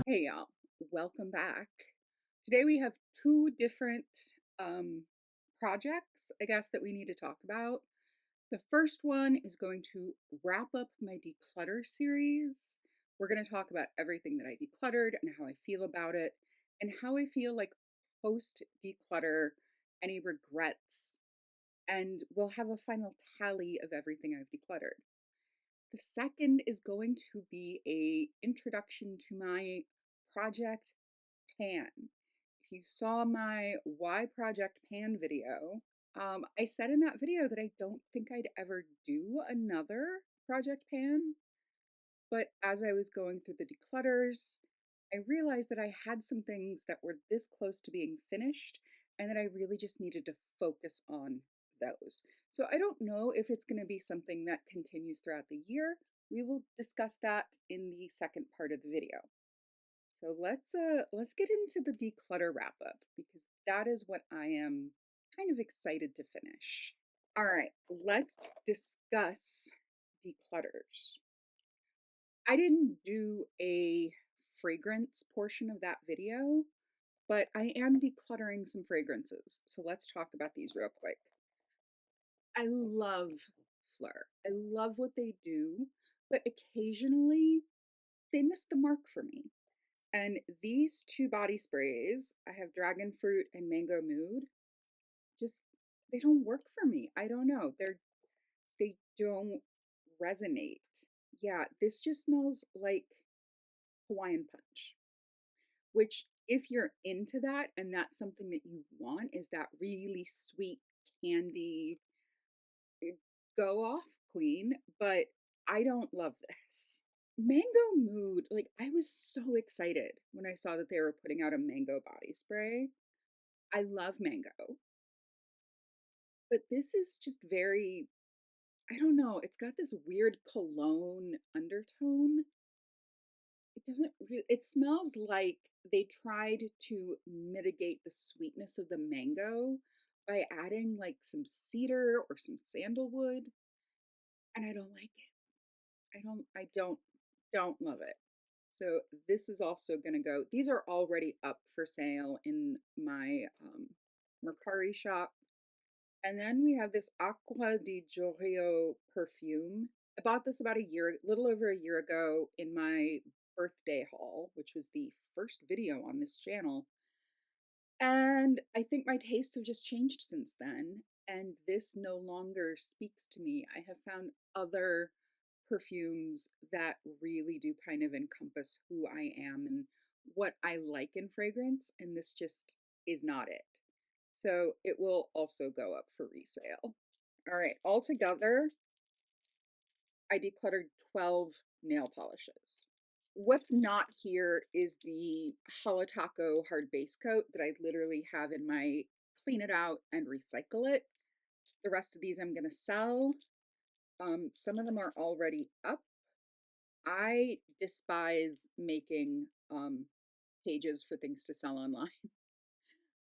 Hey y'all, welcome back. Today we have two different um, projects, I guess, that we need to talk about. The first one is going to wrap up my declutter series. We're going to talk about everything that I decluttered and how I feel about it, and how I feel like post declutter, any regrets, and we'll have a final tally of everything I've decluttered. The second is going to be a introduction to my project pan. If you saw my Why Project Pan video, I said in that video that I don't think I'd ever do another project pan, but as I was going through the declutters, I realized that I had some things that were this close to being finished and that I really just needed to focus on those. So I don't know if it's going to be something that continues throughout the year. We will discuss that in the second part of the video. So let's get into the declutter wrap up because that is what I am kind of excited to finish. All right, let's discuss declutters. I didn't do a fragrance portion of that video, but I am decluttering some fragrances. So let's talk about these real quick. I love Fleur. I love what they do, but occasionally they miss the mark for me. And these two body sprays, I have Dragon Fruit and Mango Mood, just they don't work for me. I don't know. They don't resonate. Yeah, this just smells like Hawaiian punch, which if you're into that and that's something that you want is that really sweet candy go off queen, but I don't love this. Mango Mood, like I was so excited when I saw that they were putting out a mango body spray. I love mango, but this is just very, I don't know, it's got this weird cologne undertone. It doesn't really, it smells like they tried to mitigate the sweetness of the mango by adding like some cedar or some sandalwood, and I don't like it. I don't love it. So this is also going to go, these are already up for sale in my Mercari shop. And then we have this Acqua di Giorgio perfume. I bought this about a year, little over a year ago in my birthday haul, which was the first video on this channel. And I think my tastes have just changed since then. And this no longer speaks to me. I have found other perfumes that really do kind of encompass who I am and what I like in fragrance. And this just is not it. So it will also go up for resale. All right, altogether, I decluttered 12 nail polishes. What's not here is the Halataco hard base coat that I literally have in my clean it out and recycle it. The rest of these I'm going to sell. Some of them are already up. I despise making pages for things to sell online.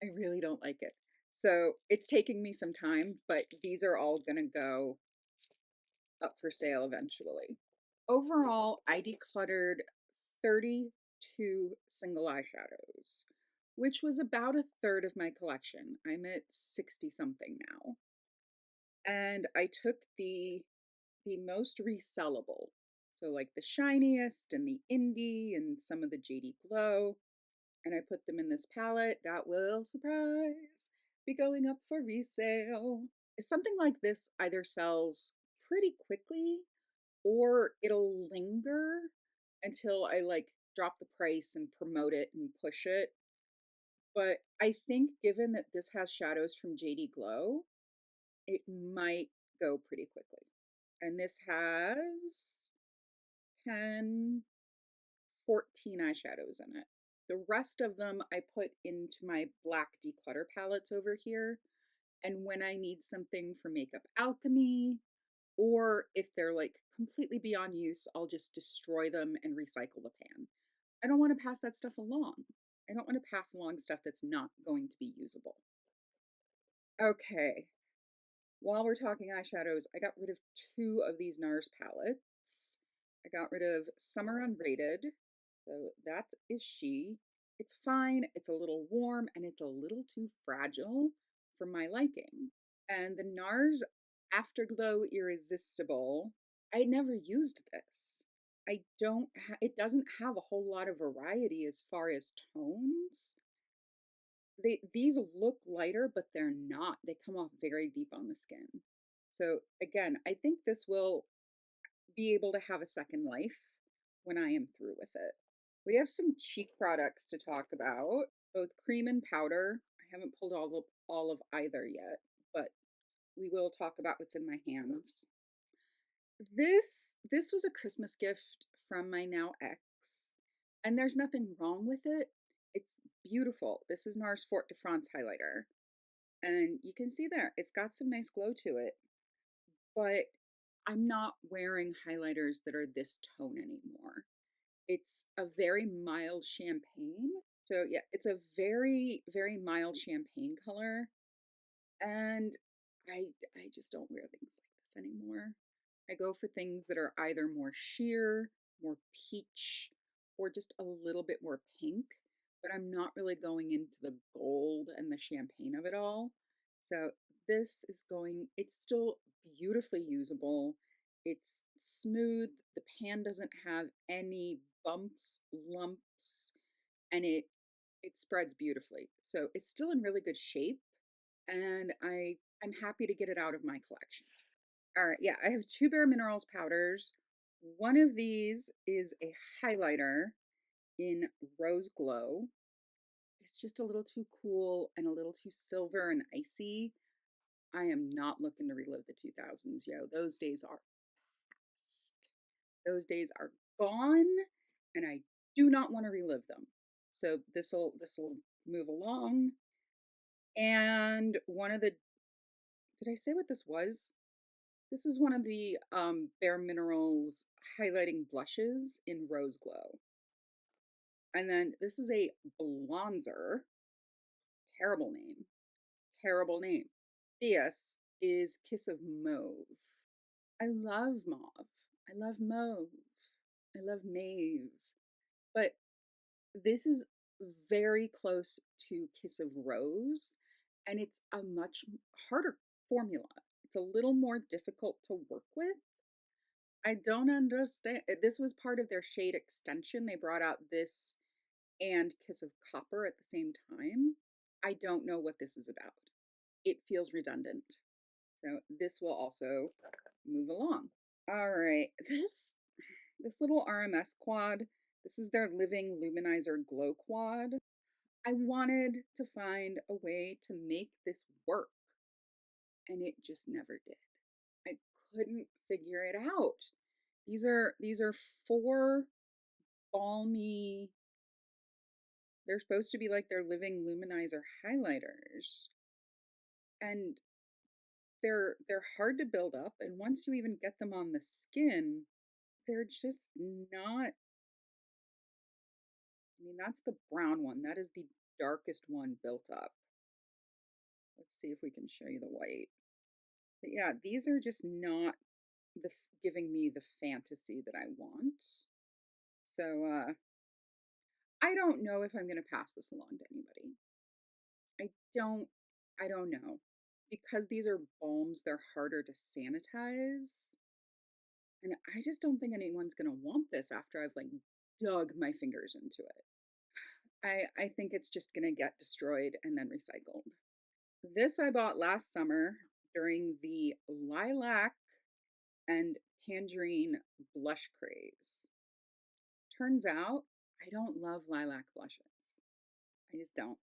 I really don't like it. So it's taking me some time, but these are all going to go up for sale eventually. Overall, I decluttered 32 single eyeshadows, which was about a third of my collection. I'm at 60 something now. And I took the most resellable. So like the shiniest and the indie and some of the JD Glow, and I put them in this palette that will, surprise, be going up for resale. Something like this either sells pretty quickly or it'll linger until I like drop the price and promote it and push it. But I think given that this has shadows from JD Glow, it might go pretty quickly. And this has 10, 14 eyeshadows in it. The rest of them I put into my black declutter palettes over here. And when I need something for makeup alchemy, or if they're like completely beyond use, I'll just destroy them and recycle the pan. I don't want to pass that stuff along. I don't want to pass along stuff that's not going to be usable. Okay, while we're talking eyeshadows, I got rid of two of these NARS palettes. I got rid of Summer Unrated So that is she. It's fine, it's a little warm, and it's a little too fragile for my liking. And the NARS Afterglow Irresistible, I never used this. It doesn't have a whole lot of variety as far as tones. These look lighter, but they're not. They come off very deep on the skin. So again, I think this will be able to have a second life when I am through with it. We have some cheek products to talk about, both cream and powder. I haven't pulled all of either yet, but we will talk about what's in my hands. This was a Christmas gift from my now ex, and there's nothing wrong with it. It's beautiful. This is NARS Fort de France highlighter, and you can see there, it's got some nice glow to it, but I'm not wearing highlighters that are this tone anymore. It's a very mild champagne. So yeah, it's a very, very mild champagne color. And I just don't wear things like this anymore. I go for things that are either more sheer, more peach, or just a little bit more pink, but I'm not really going into the gold and the champagne of it all. So it's still beautifully usable. It's smooth. The pan doesn't have any bumps, lumps, and it spreads beautifully. So it's still in really good shape, and I'm happy to get it out of my collection. All right, yeah, I have two Bare Minerals powders. One of these is a highlighter in Rose Glow. It's just a little too cool and a little too silver and icy. I am not looking to relive the 2000s, yo. Those days are past. Those days are gone, and I do not want to relive them. So this will move along. And one of the did I say what this was? This is one of the Bare Minerals highlighting blushes in Rose Glow. And then this is a bronzer. Terrible name. Terrible name. This is Kiss of Mauve. I love mauve. I love mauve. I love mauve. But this is very close to Kiss of Rose, and it's a much harder formula. It's a little more difficult to work with. I don't understand. This was part of their shade extension. They brought out this and Kiss of Copper at the same time. I don't know what this is about. It feels redundant. So this will also move along. All right. This little RMS quad, this is their Living Luminizer Glow Quad. I wanted to find a way to make this work, and it just never did. I couldn't figure it out. These are four balmy, they're supposed to be like their Living Luminizer highlighters, and they're hard to build up, and once you even get them on the skin, they're just not. I mean, that's the brown one. That is the darkest one built up. Let's see if we can show you the white. But yeah, these are just not giving me the fantasy that I want. So I don't know if I'm going to pass this along to anybody. I don't I don't know. Because these are balms, they're harder to sanitize. And I just don't think anyone's going to want this after I've like dug my fingers into it. I think it's just going to get destroyed and then recycled. This I bought last summer during the lilac and tangerine blush craze. Turns out I don't love lilac blushes. I just don't.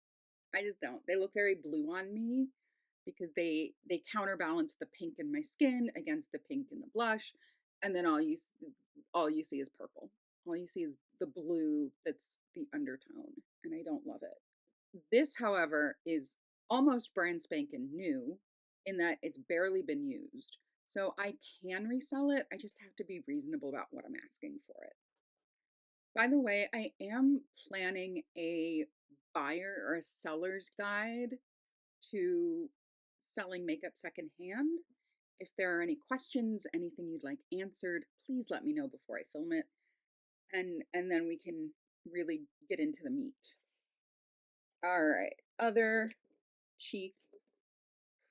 I just don't. They look very blue on me because they counterbalance the pink in my skin against the pink in the blush, and then all you see is purple. All you see is the blue that's the undertone, and I don't love it. This, however, is almost brand spanking new in that it's barely been used. So I can resell it. I just have to be reasonable about what I'm asking for it. By the way, I am planning a buyer or a seller's guide to selling makeup secondhand. If there are any questions, anything you'd like answered, please let me know before I film it. And then we can really get into the meat. All right, other cheap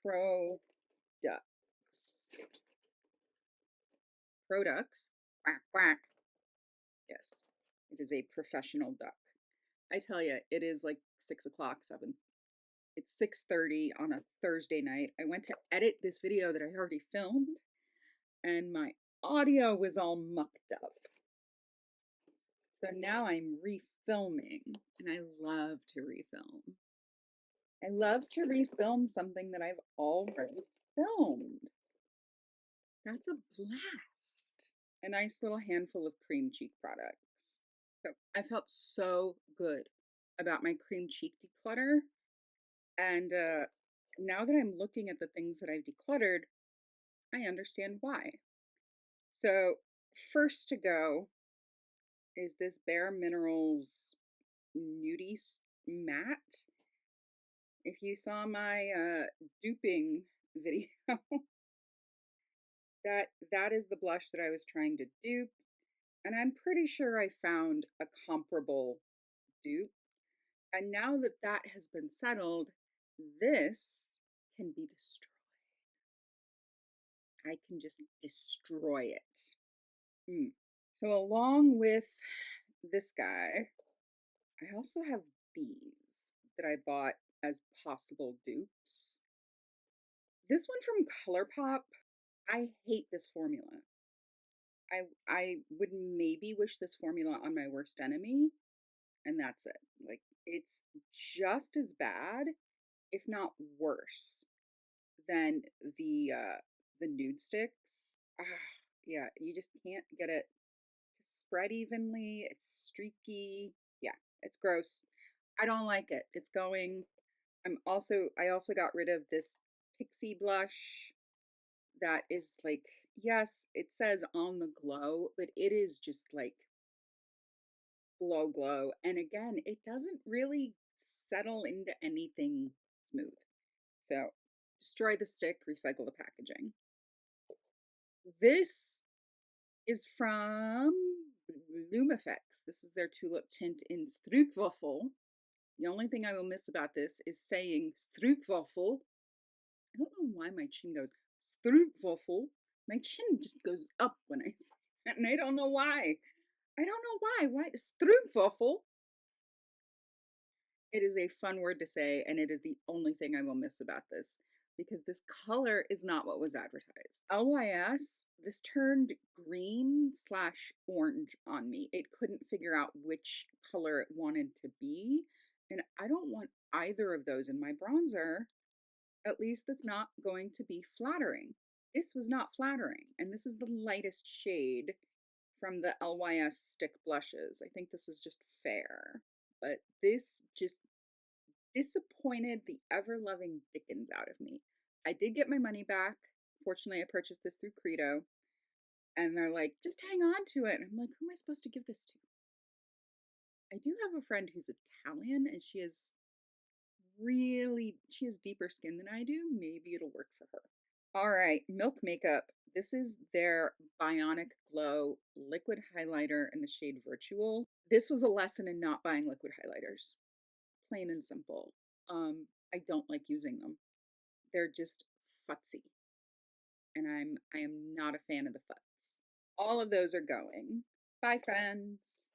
products. Products. Quack, quack. Yes, it is a professional duck. I tell you, it is like 6 o'clock, 7. It's 6:30 on a Thursday night. I went to edit this video that I already filmed, and my audio was all mucked up. So now I'm refilming, and I love to refilm. I love to refilm something that I've already filmed. That's a blast. A nice little handful of cream cheek products. So I felt so good about my cream cheek declutter. And now that I'm looking at the things that I've decluttered, I understand why. So, first to go is this Bare Minerals Nudie Matte. If you saw my duping video, that is the blush that I was trying to dupe, and I'm pretty sure I found a comparable dupe. And now that that has been settled, this can be destroyed. I can just destroy it. So along with this guy, I also have these that I bought as possible dupes. This one from ColourPop, I hate this formula. I would maybe wish this formula on my worst enemy, and that's it. Like, it's just as bad, if not worse, than the nude sticks. Yeah, you just can't get it to spread evenly. It's streaky. Yeah, it's gross. I don't like it. It's going. I also got rid of this pixie blush that is like, yes, it says on the glow, but it is just like glow. And again, it doesn't really settle into anything smooth. So destroy the stick, recycle the packaging. This is from Lumifex. This is their Tulip Tint in Stroopwafel. The only thing I will miss about this is saying Stroopwafel. I don't know why my chin goes Stroopwafel. My chin just goes up when I say it, and I don't know why. I don't know why. Why Stroopwafel? It is a fun word to say, and it is the only thing I will miss about this because this color is not what was advertised. LYS, this turned green slash orange on me. It couldn't figure out which color it wanted to be, and I don't want either of those in my bronzer. At least that's not going to be flattering. This was not flattering, and this is the lightest shade from the LYS stick blushes. I think this is just fair, but this just disappointed the ever-loving dickens out of me. I did get my money back. Fortunately, I purchased this through Credo, and they're like, just hang on to it. And I'm like, who am I supposed to give this to? I do have a friend who's Italian, and she has deeper skin than I do. Maybe it'll work for her. All right, Milk Makeup. This is their Bionic Glow liquid highlighter in the shade Virtual. This was a lesson in not buying liquid highlighters. Plain and simple. I don't like using them. They're just futzy. And I am not a fan of the futs. All of those are going. Bye, friends.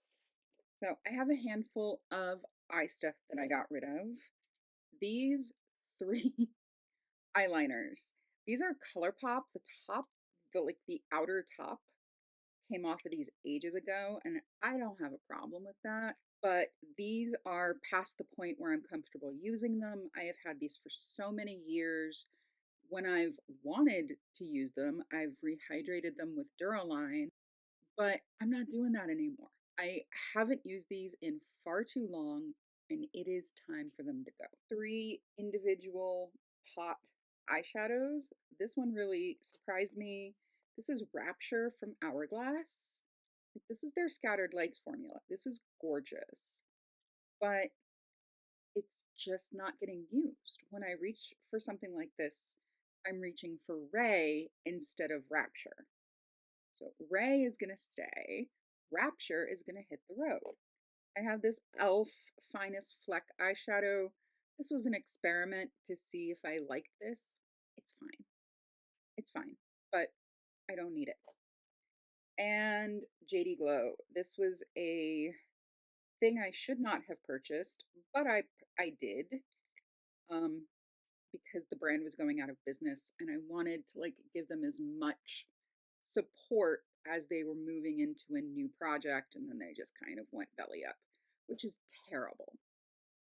So I have a handful of eye stuff that I got rid of. These 3 eyeliners. These are ColourPop. The top, the outer top came off of these ages ago, and I don't have a problem with that. But these are past the point where I'm comfortable using them. I have had these for so many years. When I've wanted to use them, I've rehydrated them with Duraline, but I'm not doing that anymore. I haven't used these in far too long, and it is time for them to go. 3 individual pot eyeshadows. This one really surprised me. This is Rapture from Hourglass. This is their Scattered Lights formula. This is gorgeous, but it's just not getting used. When I reach for something like this, I'm reaching for Ray instead of Rapture. So Ray is going to stay. Rapture is going to hit the road. I have this e.l.f. Finest Fleck eyeshadow. This was an experiment to see if I liked this. It's fine. It's fine, but I don't need it. And JD Glow. This was a thing I should not have purchased, but I did. Um, because the brand was going out of business and I wanted to like give them as much support as they were moving into a new project, and then they just kind of went belly up, which is terrible.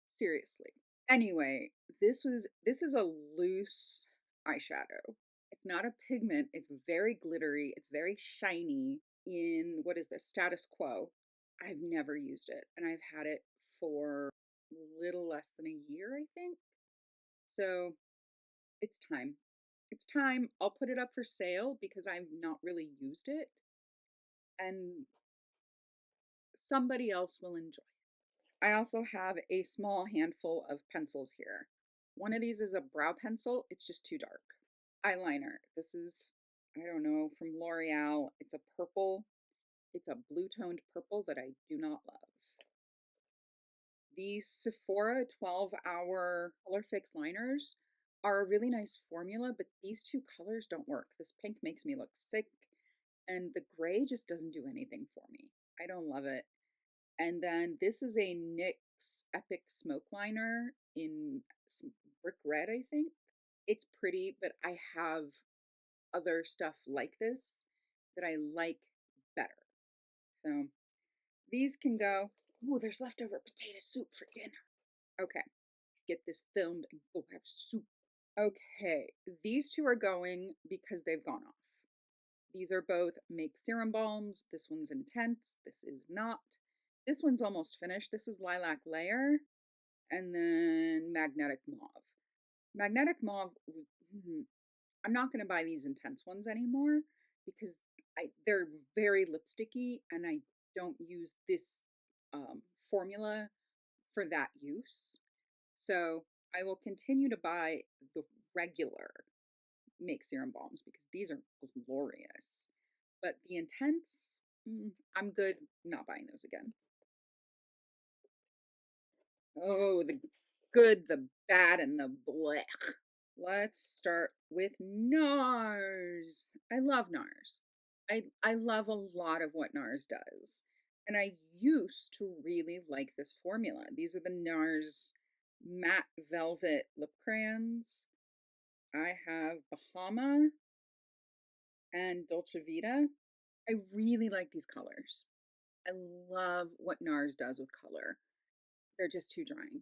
Seriously. Anyway, this is a loose eyeshadow. It's not a pigment, it's very glittery, it's very shiny. In what is this? Status Quo. I've never used it and I've had it for a little less than a year, I think. So it's time. It's time. I'll put it up for sale because I've not really used it and somebody else will enjoy it. I also have a small handful of pencils here. One of these is a brow pencil, it's just too dark. Eyeliner. This is, I don't know, from L'Oreal. It's a purple. It's a blue toned purple that I do not love. These Sephora 12-hour Color Fix liners are a really nice formula, but these two colors don't work. This pink makes me look sick, and the gray just doesn't do anything for me. I don't love it. And then this is a NYX Epic Smoke Liner in brick red, I think. It's pretty, but I have other stuff like this that I like better. So these can go. Oh, there's leftover potato soup for dinner. Okay, get this filmed and go have soup. Okay, these two are going because they've gone off. These are both Make Serum Balms. This one's intense. This is not. This one's almost finished. This is Lilac Layer. And then Magnetic Mauve. Magnetic Mauve, I'm not going to buy these intense ones anymore because they're very lipsticky and I don't use this formula for that use. So I will continue to buy the regular Make Serum Balms because these are glorious. But the intense, I'm good not buying those again. Oh, the good, the bad, and the blech. Let's start with NARS. I love NARS. I love a lot of what NARS does. And I used to really like this formula. These are the NARS Matte Velvet Lip Crayons. I have Bahama and Dolce Vita. I really like these colors. I love what NARS does with color. They're just too drying.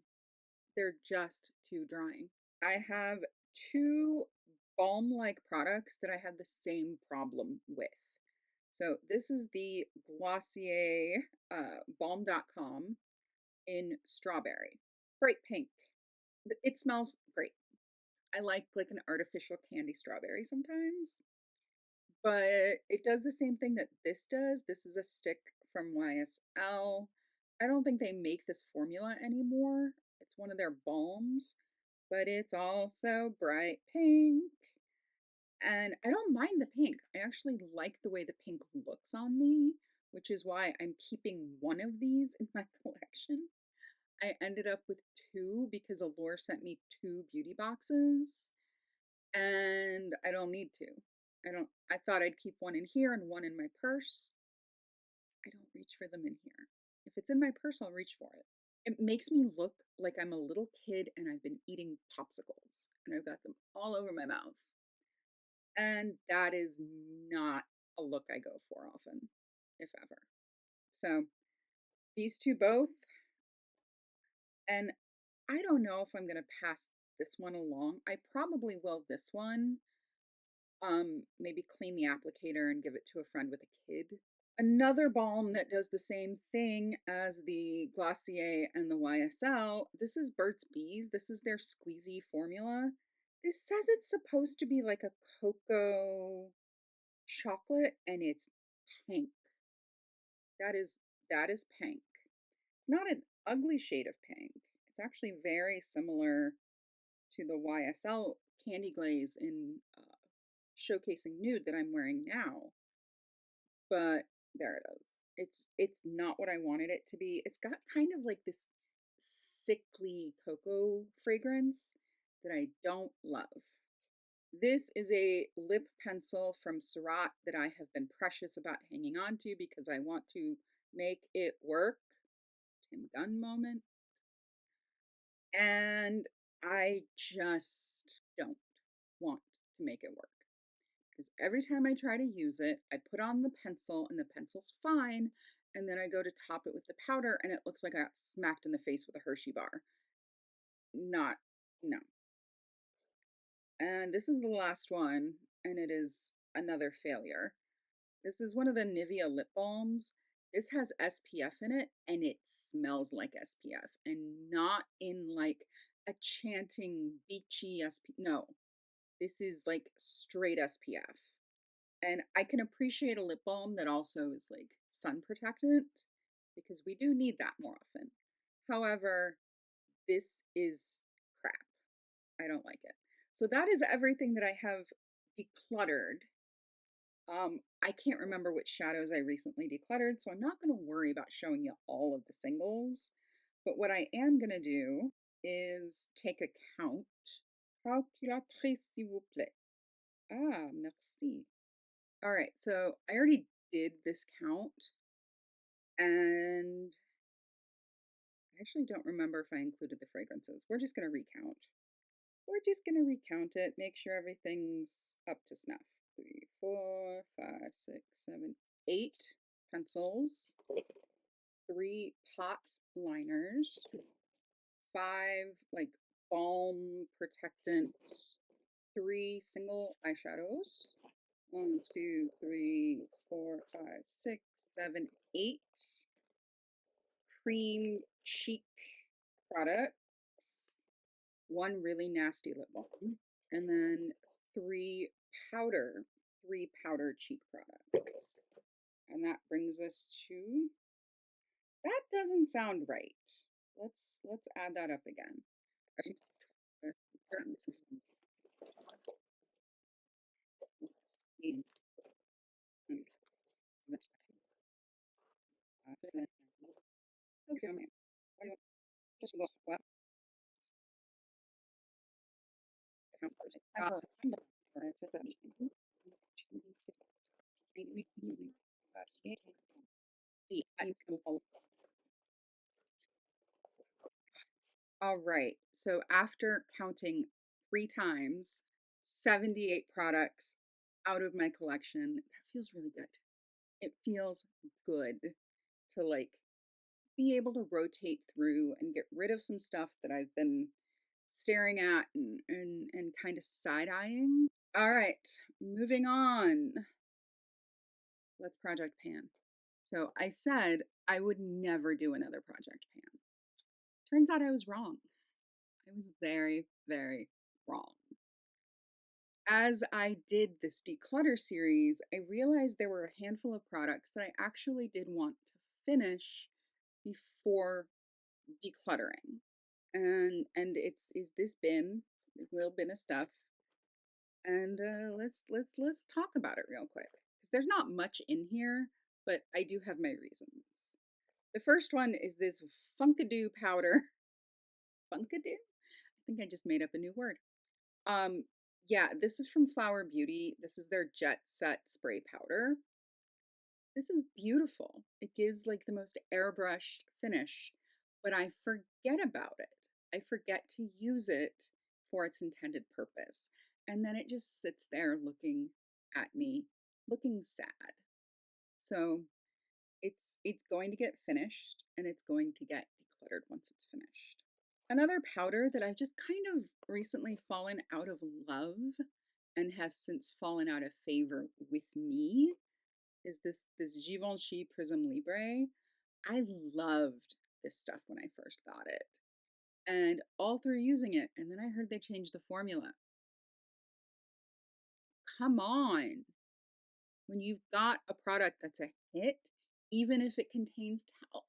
They're just too drying. I have two balm-like products that I have the same problem with. So this is the Glossier Balm.com in Strawberry. Bright pink. It smells great. I like an artificial candy strawberry sometimes. But it does the same thing that this does. This is a stick from YSL. I don't think they make this formula anymore. It's one of their balms, but it's also bright pink. And I don't mind the pink. I actually like the way the pink looks on me, which is why I'm keeping one of these in my collection. I ended up with two because Allure sent me two beauty boxes, and I don't need to. I thought I'd keep one in here and one in my purse. I don't reach for them in here. If it's in my purse, I'll reach for it. It makes me look like I'm a little kid and I've been eating popsicles and I've got them all over my mouth. And that is not a look I go for often, if ever. So these two both, and I don't know if I'm going to pass this one along. I probably will this one. Maybe clean the applicator and give it to a friend with a kid. Another balm that does the same thing as the Glossier and the YSL, this is Burt's Bees. This is their squeezy formula. This says it's supposed to be like a cocoa chocolate and it's pink. That is pink. It's not an ugly shade of pink. It's actually very similar to the YSL Candy Glaze in Showcasing Nude that I'm wearing now. But there it is. It's not what I wanted it to be. It's got kind of like this sickly cocoa fragrance that I don't love. This is a lip pencil from Surat that I have been precious about hanging on to because I want to make it work. Tim Gunn moment. And I just don't want to make it work. Because every time I try to use it, I put on the pencil and the pencil's fine. And then I go to top it with the powder and it looks like I got smacked in the face with a Hershey bar. Not, no. And this is the last one, and it is another failure. This is one of the Nivea lip balms. This has SPF in it, and it smells like SPF, and not in like a chanting beachy SPF. No, this is like straight SPF. And I can appreciate a lip balm that also is like sun protectant because we do need that more often. However, this is crap. I don't like it. So that is everything that I have decluttered. I can't remember which shadows I recently decluttered, so I'm not going to worry about showing you all of the singles. But what I am going to do is take a count. Calculatrice, s'il vous plaît. Ah, merci. All right, so I already did this count, and I actually don't remember if I included the fragrances. We're just going to recount. We're just going to recount it, make sure everything's up to snuff. 3, 4, 5, 6, 7, 8 pencils, 3 pot liners, 5 like balm protectants, 3 single eyeshadows. 1, 2, 3, 4, 5, 6, 7, 8 cream cheek products, 1 really nasty lip balm, and then 3 powder, 3 powder cheek products. And that brings us to, that doesn't sound right. Let's add that up again. All right, so after counting 3 times, 78 products out of my collection, that feels really good. It feels good to like be able to rotate through and get rid of some stuff that I've been staring at and kind of side-eyeing. All right, moving on. Let's Project Pan. So I said I would never do another Project Pan. Turns out I was wrong. I was very, very wrong. As I did this declutter series, I realized there were a handful of products that I actually did want to finish before decluttering. And it's is this bin, a little bin of stuff. And let's talk about it real quick. Because there's not much in here, but I do have my reasons. The first one is this Funkadoo powder. Funkadoo? I think I just made up a new word. Yeah, this is from Flower Beauty. This is their Jet Set spray powder. This is beautiful. It gives like the most airbrushed finish, but I forget about it. I forget to use it for its intended purpose. And then it just sits there looking at me, looking sad. So it's going to get finished and it's going to get decluttered once it's finished. Another powder that I've just kind of recently fallen out of love and has since fallen out of favor with me is this Givenchy Prism Libre. I loved this stuff when I first got it. And all through using it, and then I heard they changed the formula. Come on. When you've got a product that's a hit, even if it contains talc,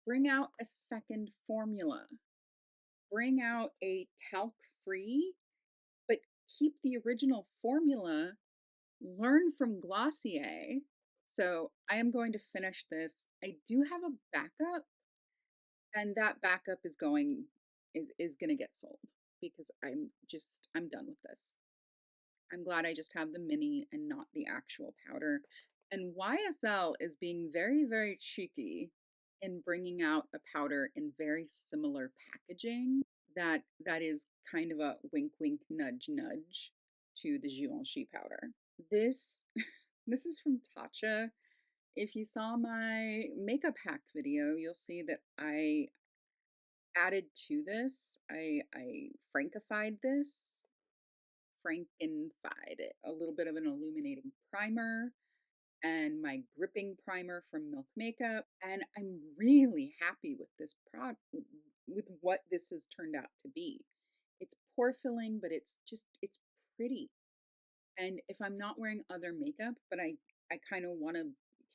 bring out a second formula. Bring out a talc-free, but keep the original formula. Learn from Glossier, So I am going to finish this. I do have a backup, and that backup is going to get sold because I'm done with this. I'm glad I just have the mini and not the actual powder. And YSL is being very, very cheeky in bringing out a powder in very similar packaging that is kind of a wink, wink, nudge, nudge to the Givenchy powder. This this is from Tatcha. If you saw my makeup hack video, you'll see that I added to this. I frankified this, frankenfied it. A little bit of an illuminating primer and my gripping primer from Milk Makeup. And I'm really happy with this product, with what this has turned out to be. It's pore filling, but it's pretty. And if I'm not wearing other makeup, but I kind of want to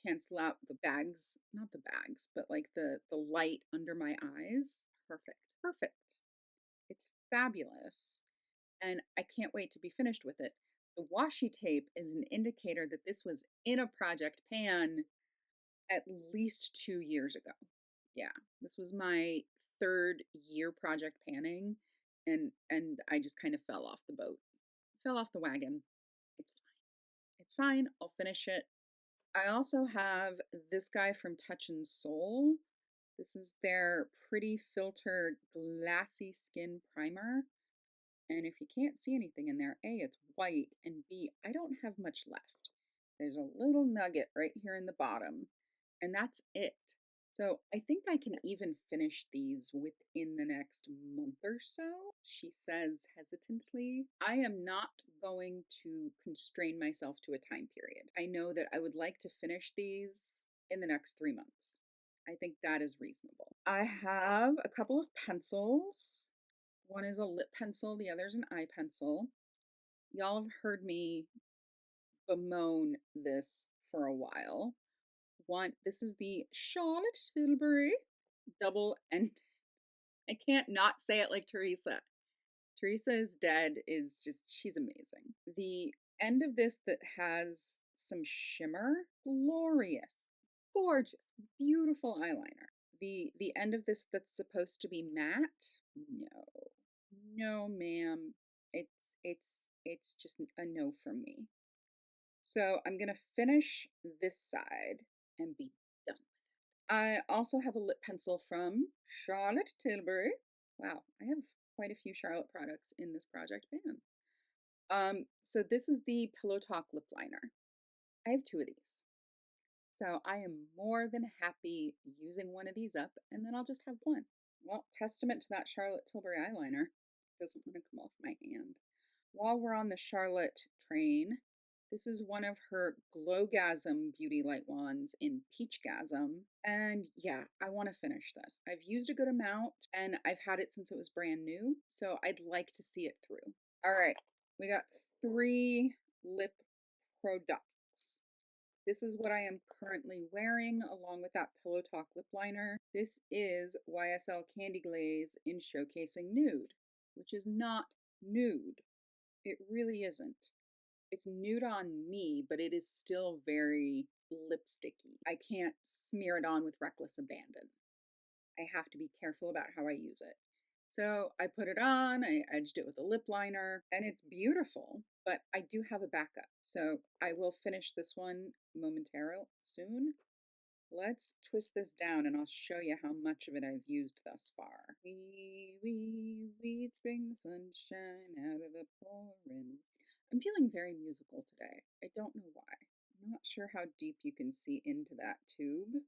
cancel out the bags, not the bags, but like the light under my eyes. Perfect. Perfect. It's fabulous. And I can't wait to be finished with it. The washi tape is an indicator that this was in a project pan at least 2 years ago. Yeah, this was my third year project panning, and I just kind of fell off the boat, fell off the wagon. It's fine. It's fine. I'll finish it. I also have this guy from Touch and Soul. This is their Pretty Filter Glassy Skin Primer. And if you can't see anything in there, A, it's white, and B, I don't have much left. There's a little nugget right here in the bottom, and that's it. So I think I can even finish these within the next month or so, she says hesitantly. I am not going to constrain myself to a time period. I know that I would like to finish these in the next 3 months. I think that is reasonable. I have a couple of pencils. One is a lip pencil, the other is an eye pencil. Y'all have heard me bemoan this for a while. This is the Charlotte Tilbury double end. I can't not say it like Teresa. Teresa is dead is just, she's amazing. The end of this that has some shimmer, glorious, gorgeous, beautiful eyeliner. The end of this that's supposed to be matte, no, ma'am. It's just a no from me. So I'm gonna finish this side and be done with it. I also have a lip pencil from Charlotte Tilbury. Wow, I have quite a few Charlotte products in this project pan. So this is the Pillow Talk lip liner. I have 2 of these. So I am more than happy using one of these up, and then I'll just have one. Well, testament to that Charlotte Tilbury eyeliner. Doesn't want to come off my hand. While we're on the Charlotte train, this is one of her Glowgasm Beauty Light Wands in Peachgasm. And yeah, I want to finish this. I've used a good amount, and I've had it since it was brand new, so I'd like to see it through. All right, we got 3 lip products. This is what I am currently wearing along with that Pillow Talk lip liner. This is YSL Candy Glaze in Showcasing Nude, which is not nude. It really isn't. It's nude on me, but it is still very lipsticky. I can't smear it on with reckless abandon. I have to be careful about how I use it. So I put it on, I edged it with a lip liner, and it's beautiful, but I do have a backup. So I will finish this one momentarily soon. Let's twist this down and I'll show you how much of it I've used thus far. We bring the sunshine out of the pouring. I'm feeling very musical today. I don't know why. I'm not sure how deep you can see into that tube.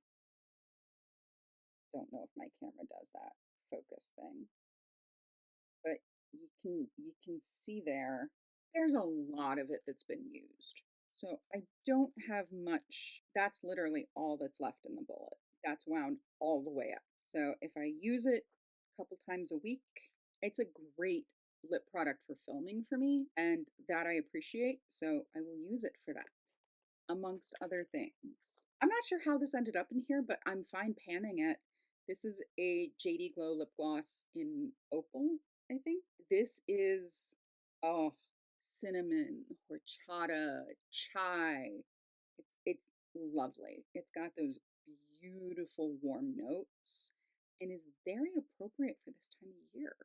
Don't know if my camera does that focus thing. But you can see there's a lot of it that's been used. So I don't have much. That's literally all that's left in the bullet. That's wound all the way up. So if I use it a couple times a week, it's a great lip product for filming for me, and that I appreciate. So I will use it for that, amongst other things. I'm not sure how this ended up in here, but I'm fine panning it. This is a JD Glow lip gloss in Opal, I think. This is, oh, cinnamon, horchata, chai. It's lovely. It's got those beautiful warm notes and is very appropriate for this time of year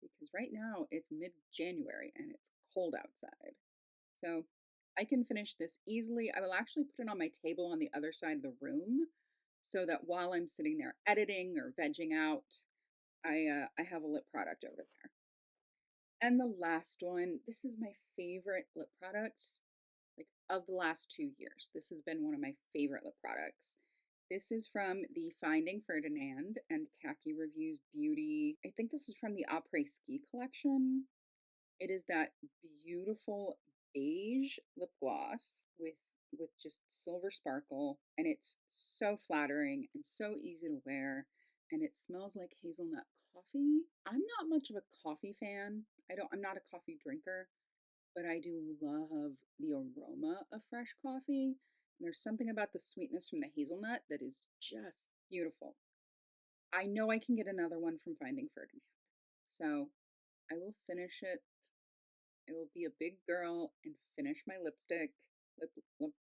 because right now it's mid-January and it's cold outside. So I can finish this easily. I will actually put it on my table on the other side of the room so that while I'm sitting there editing or vegging out, I have a lip product over there. And the last one, this is my favorite lip product, like of the last 2 years. This has been one of my favorite lip products. This is from the Finding Ferdinand and Khaki Reviews Beauty. I think this is from the Après Ski collection. It is that beautiful beige lip gloss with just silver sparkle, and it's so flattering and so easy to wear, and it smells like hazelnut coffee. I'm not much of a coffee fan. I'm not a coffee drinker, but I do love the aroma of fresh coffee. There's something about the sweetness from the hazelnut that is just beautiful. I know I can get another one from Finding Ferdinand. So I will finish it. I will be a big girl and finish my lip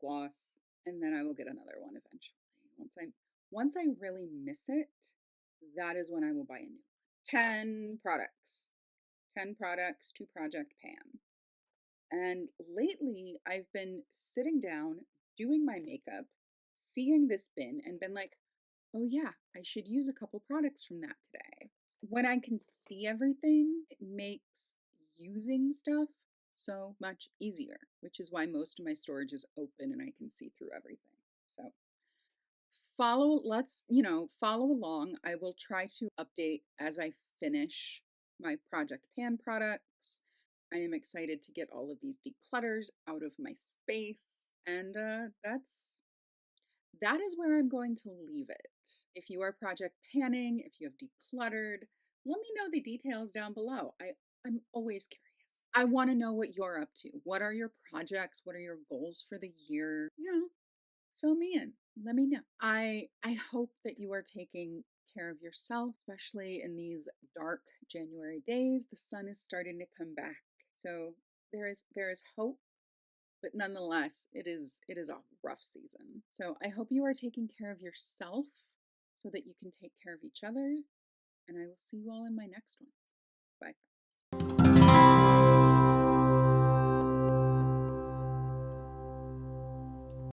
gloss, and then I will get another one eventually. Once I really miss it, that is when I will buy a new one. 10 products. 10 products to Project Pan. And lately, I've been sitting down, doing my makeup, seeing this bin, and been like, oh, yeah, I should use a couple products from that today. When I can see everything, it makes using stuff so much easier, which is why most of my storage is open and I can see through everything. So follow along. I will try to update as I finish my Project Pan products. I am excited to get all of these declutters out of my space, and that is where I'm going to leave it. If you are project panning, if you have decluttered, let me know the details down below. I'm always curious. I want to know what you're up to. What are your projects? What are your goals for the year? Fill me in. Let me know. I hope that you are taking care of yourself, especially in these dark January days. The sun is starting to come back. So there is hope, but nonetheless, it is a rough season. So I hope you are taking care of yourself so that you can take care of each other. And I will see you all in my next one. Bye.